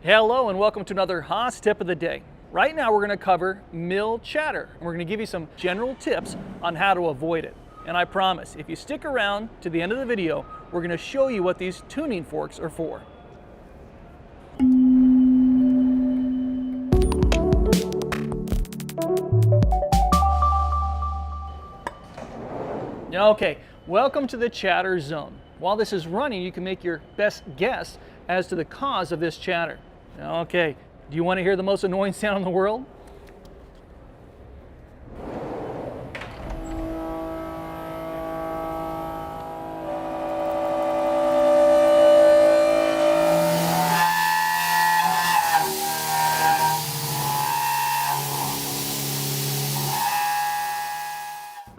Hello and welcome to another Haas tip of the day. Right now we're going to cover mill chatter and we're going to give you some general tips on how to avoid it. And I promise, if you stick around to the end of the video, we're going to show you what these tuning forks are for. Okay, welcome to the chatter zone. While this is running, you can make your best guess as to the cause of this chatter. Okay, do you want to hear the most annoying sound in the world?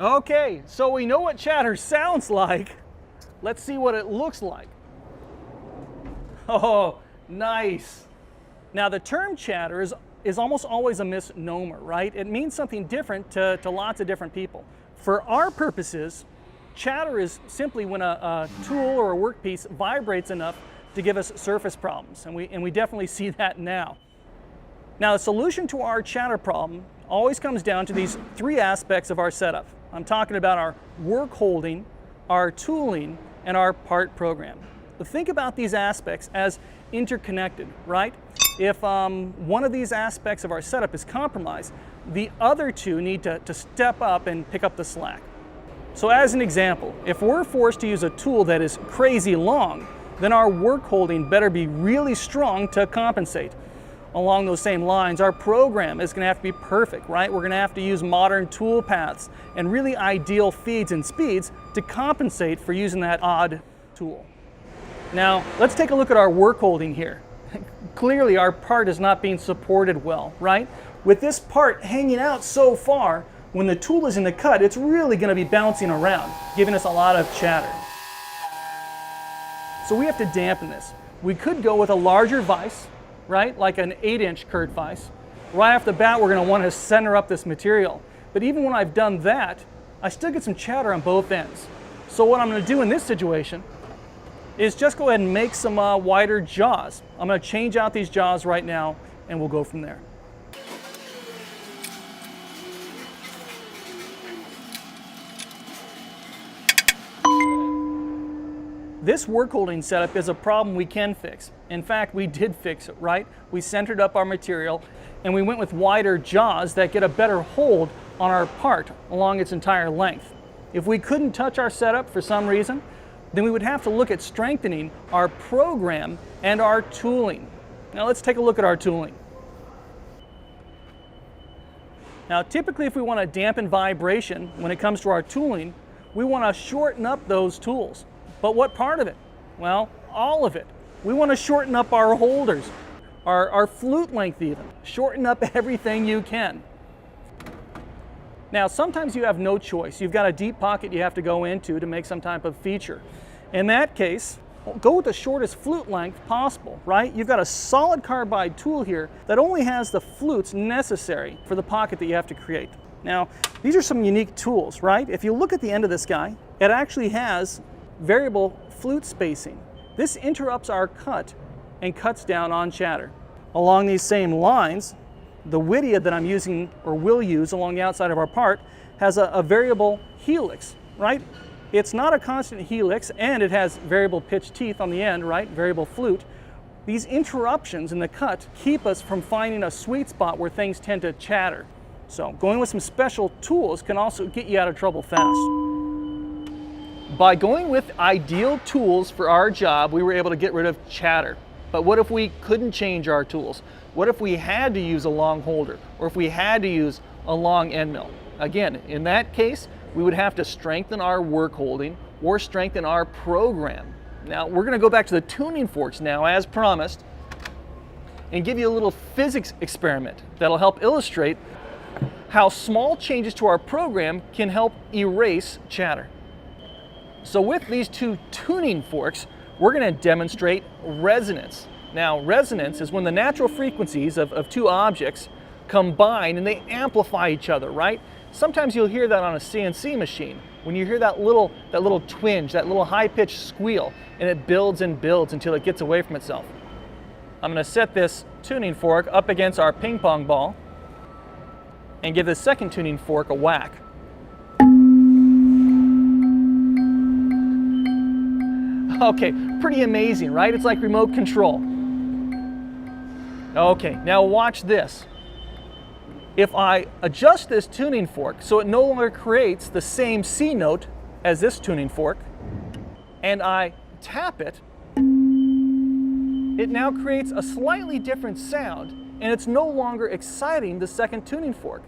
Okay, so we know what chatter sounds like. Let's see what it looks like. Oh, nice. Now the term chatter is almost always a misnomer, right? It means something different to lots of different people. For our purposes, chatter is simply when a tool or a workpiece vibrates enough to give us surface problems, and we definitely see that now. Now the solution to our chatter problem always comes down to these three aspects of our setup. I'm talking about our work holding, our tooling, and our part program. So think about these aspects as interconnected, right? If one of these aspects of our setup is compromised, the other two need to step up and pick up the slack. So as an example, if we're forced to use a tool that is crazy long, then our work holding better be really strong to compensate. Along those same lines, our program is going to have to be perfect, right? We're going to have to use modern tool paths and really ideal feeds and speeds to compensate for using that odd tool. Now, let's take a look at our work holding here. Clearly, our part is not being supported well, right? With this part hanging out so far, when the tool is in the cut, it's really going to be bouncing around, giving us a lot of chatter. So we have to dampen this. We could go with a larger vise, right? Like an 8-inch Kurt vise. Right off the bat, we're going to want to center up this material. But even when I've done that, I still get some chatter on both ends. So what I'm going to do in this situation is just go ahead and make some wider jaws. I'm going to change out these jaws right now and we'll go from there. This work holding setup is a problem we can fix. In fact, we did fix it, right? We centered up our material and we went with wider jaws that get a better hold on our part along its entire length. If we couldn't touch our setup for some reason, then we would have to look at strengthening our program and our tooling. Now let's take a look at our tooling. Now typically if we want to dampen vibration when it comes to our tooling, we want to shorten up those tools. But what part of it? Well, all of it. We want to shorten up our holders, our flute length even. Shorten up everything you can. Now, sometimes you have no choice. You've got a deep pocket you have to go into to make some type of feature. In that case, go with the shortest flute length possible, right? You've got a solid carbide tool here that only has the flutes necessary for the pocket that you have to create. Now, these are some unique tools, right? If you look at the end of this guy, it actually has variable flute spacing. This interrupts our cut and cuts down on chatter. Along these same lines, the Whittier that I'm using or will use along the outside of our part has a variable helix, right? It's not a constant helix and it has variable pitch teeth on the end, right? Variable flute. These interruptions in the cut keep us from finding a sweet spot where things tend to chatter. So going with some special tools can also get you out of trouble fast. By going with ideal tools for our job, we were able to get rid of chatter. But what if we couldn't change our tools? What if we had to use a long holder, or if we had to use a long end mill? Again, in that case, we would have to strengthen our work holding or strengthen our program. Now, we're going to go back to the tuning forks now, as promised, and give you a little physics experiment that'll help illustrate how small changes to our program can help erase chatter. So with these two tuning forks, we're going to demonstrate resonance. Now, resonance is when the natural frequencies of two objects combine and they amplify each other, right? Sometimes you'll hear that on a CNC machine. When you hear that little twinge, that little high-pitched squeal, and it builds and builds until it gets away from itself. I'm going to set this tuning fork up against our ping pong ball and give the second tuning fork a whack. Okay, pretty amazing, right? It's like remote control. Okay, now watch this. If I adjust this tuning fork so it no longer creates the same C note as this tuning fork, and I tap it, it now creates a slightly different sound, and it's no longer exciting the second tuning fork.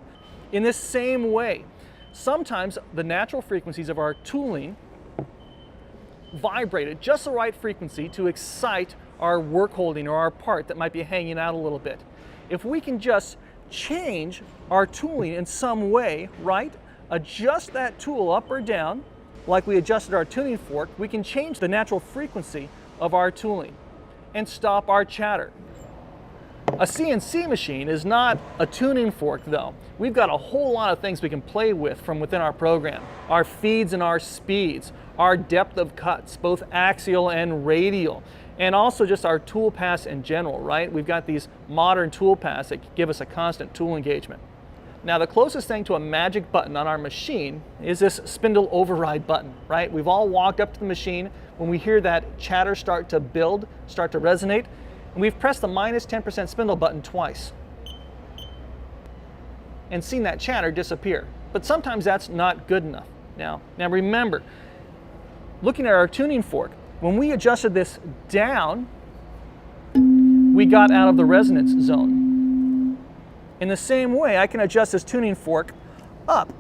In this same way, sometimes the natural frequencies of our tooling vibrate at just the right frequency to excite our work holding or our part that might be hanging out a little bit. If we can just change our tooling in some way, right? Adjust that tool up or down, like we adjusted our tuning fork, we can change the natural frequency of our tooling and stop our chatter. A CNC machine is not a tuning fork though. We've got a whole lot of things we can play with from within our program. Our feeds and our speeds, our depth of cuts, both axial and radial, and also just our tool paths in general, right? We've got these modern tool paths that give us a constant tool engagement. Now the closest thing to a magic button on our machine is this spindle override button, right? We've all walked up to the machine when we hear that chatter start to build, start to resonate, and we've pressed the minus 10% spindle button twice and seen that chatter disappear. But sometimes that's not good enough. Now remember, looking at our tuning fork, when we adjusted this down, we got out of the resonance zone. In the same way, I can adjust this tuning fork up.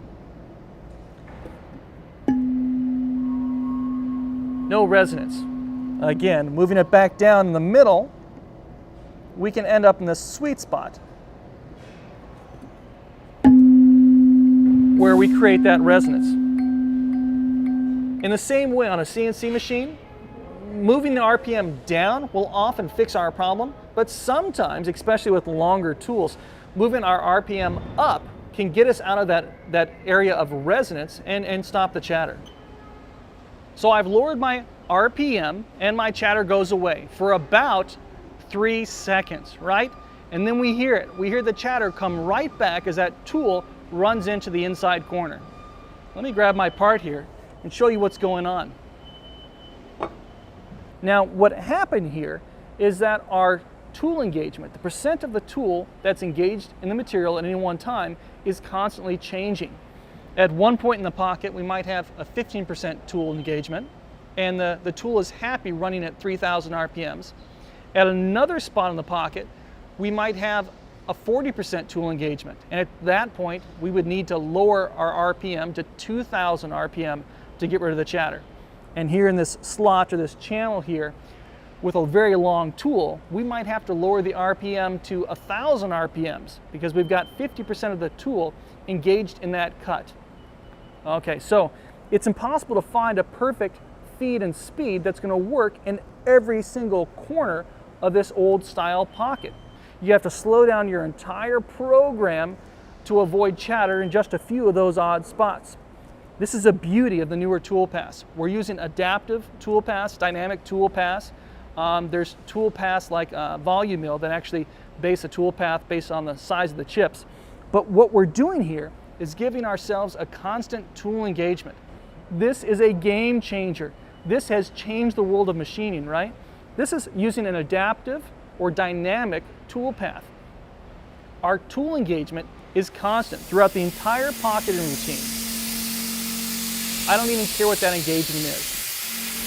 No resonance. Again, moving it back down in the middle, we can end up in the sweet spot where we create that resonance. In the same way on a CNC machine, moving the RPM down will often fix our problem, but sometimes, especially with longer tools, moving our RPM up can get us out of that area of resonance and stop the chatter. So I've lowered my RPM and my chatter goes away for about 3 seconds, right? And then we hear it. We hear the chatter come right back as that tool runs into the inside corner. Let me grab my part here and show you what's going on. Now, what happened here is that our tool engagement, the percent of the tool that's engaged in the material at any one time, is constantly changing. At one point in the pocket, we might have a 15% tool engagement, and the tool is happy running at 3,000 RPMs. At another spot in the pocket, we might have a 40% tool engagement, and at that point, we would need to lower our RPM to 2,000 RPM to get rid of the chatter. And here in this slot or this channel here, with a very long tool, we might have to lower the RPM to 1,000 RPMs because we've got 50% of the tool engaged in that cut. Okay, so it's impossible to find a perfect feed and speed that's going to work in every single corner of this old style pocket. You have to slow down your entire program to avoid chatter in just a few of those odd spots. This is a beauty of the newer tool paths. We're using adaptive tool paths, dynamic tool paths. There's tool paths like volume mill that actually base a tool path based on the size of the chips. But what we're doing here is giving ourselves a constant tool engagement. This is a game changer. This has changed the world of machining, right? This is using an adaptive or dynamic tool path. Our tool engagement is constant throughout the entire pocket and routine. I don't even care what that engagement is,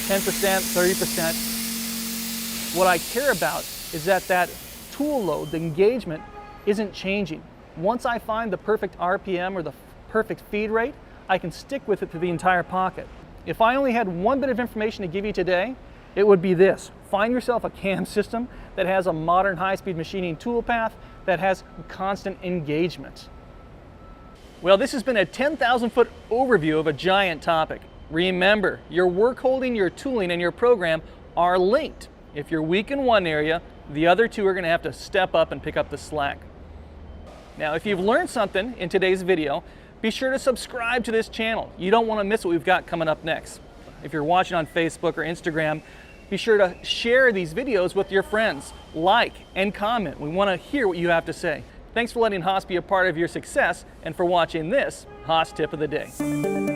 10%, 30%. What I care about is that tool load, the engagement, isn't changing. Once I find the perfect RPM or the perfect feed rate, I can stick with it through the entire pocket. If I only had one bit of information to give you today, it would be this. Find yourself a CAM system that has a modern high-speed machining tool path that has constant engagement. Well, this has been a 10,000-foot overview of a giant topic. Remember, your work holding, your tooling, and your program are linked. If you're weak in one area, the other two are going to have to step up and pick up the slack. Now, if you've learned something in today's video, be sure to subscribe to this channel. You don't want to miss what we've got coming up next. If you're watching on Facebook or Instagram, Be sure to share these videos with your friends, like and comment. We want to hear what you have to say. Thanks for letting Haas be a part of your success and for watching this Haas Tip of the Day.